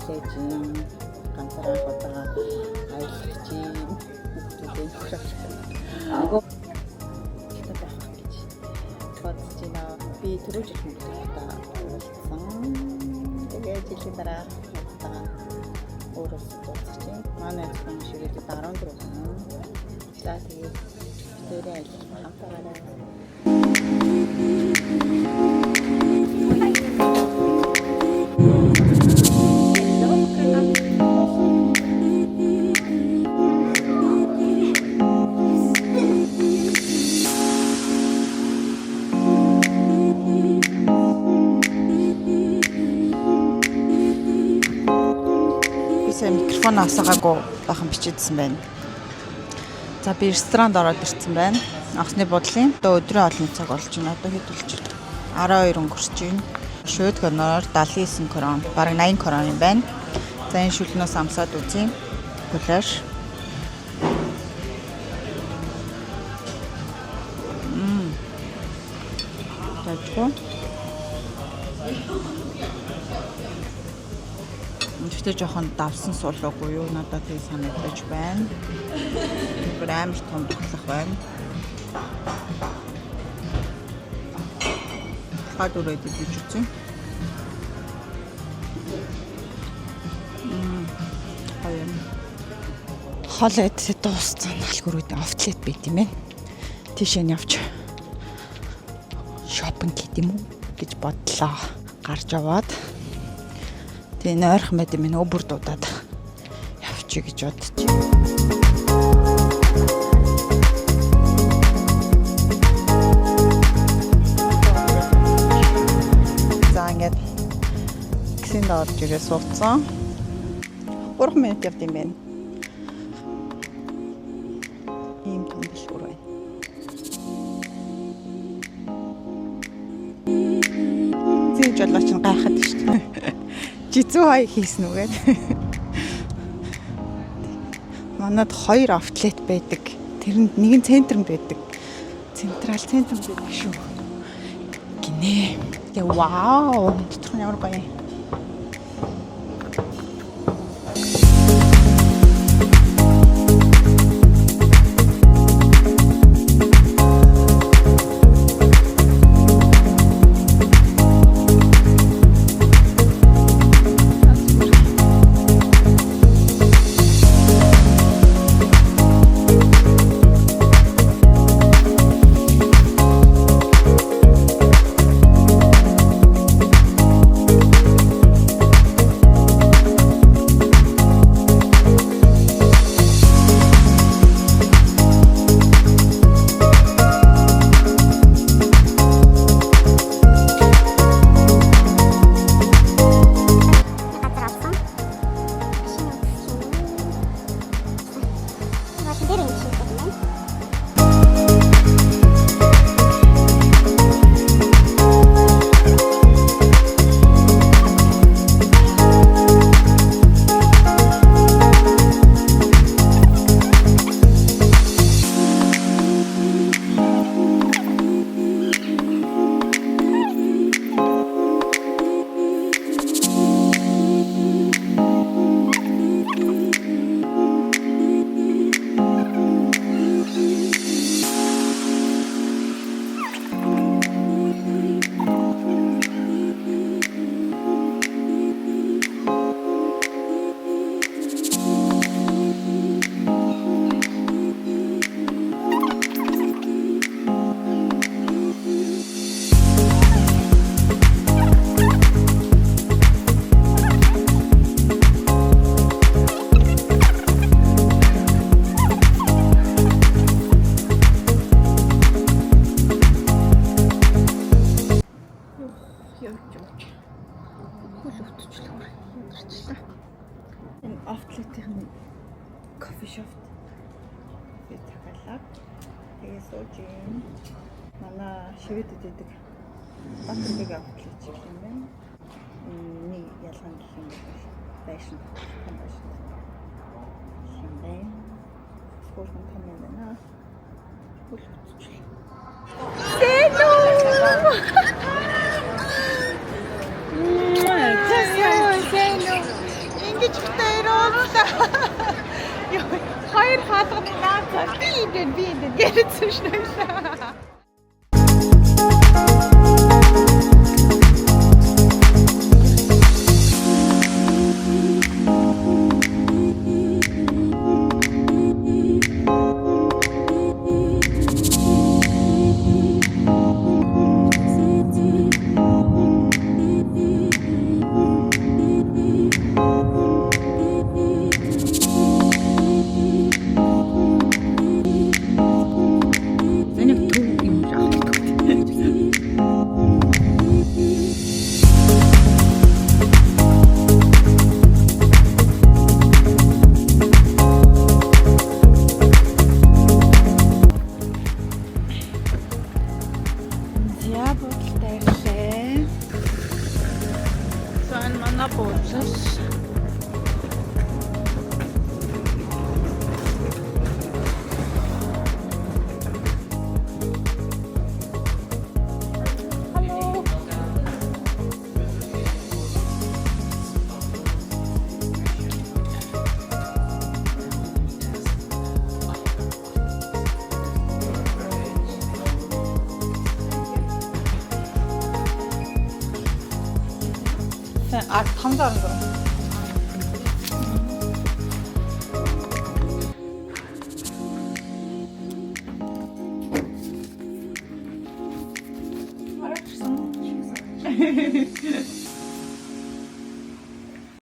хүлээж юм. Ганцаараа хотоо аялагч юм. Хүүхдүүдээ нөхрөж агуу байх гэж бодож байна. Би түрүү жил та уулзсан. Тэгээд жилийн дараа өөрөөс уулзч юм. Манай хүн ширэхэд 14 хүн. За тэгээд тэрээ аялал хамтаараа микрофон асаагаагүй бахан бичээдсэн байна. За би ресторанд ороод ирсэн байна. Анхны бодлын одоо өдрийн олонний цаг болж байна. Одоо хэд болж байна? 12 өнгөрч байна. Шууд гоноор 79 крон, бараг 80 крон юм байна. За энэ шүлнөөс амсаад үзье. Гулаш. Тачко. Гэхдээ жоохон давсан суулаагүй юу? Надад тийм санагдаж байна. Бүр амар том туслах байна. Хаад үрээд бич үзье. Хаяа. Хол эдсээ дууссан алгоруудын автлет байт юм байна. Тийш нь явж шопинг хийх юм уу гэж бодлоо. Гарч аваад тэгээ нойрхон байт юм өө бүр дуудаад явчих гэж бодчих. За ингээд гисэнд орж ирээ суудсан. 3 минут явд юм байна. Ийм том дэлгүүр байна. Зээж болоо ч гайхаад шүү дээ. Жицүү хай хийсэн үгээд. Манад 2 автлет байдаг. Тэрэнд нэг нь центрт байдаг. Централ байдаг шүү. Гинэ. Тэгээ вау. Дотор нь ямар гоё. Outlet-ийн кофе шоп би тагалаа. Тэгээ сууж юм. Манай шивэдэд байдаг Батэрбэг outlet юм байна. Нэг ялгаан гэх юм байшин том байшин. Шинэ. Скорхон том юм байна. Хөл хөтчих. Сэно! Хоёр хаалганы наацаа би энэ гэрэтсэн шнэглээ. 아, 5,000원 들어. 알았어.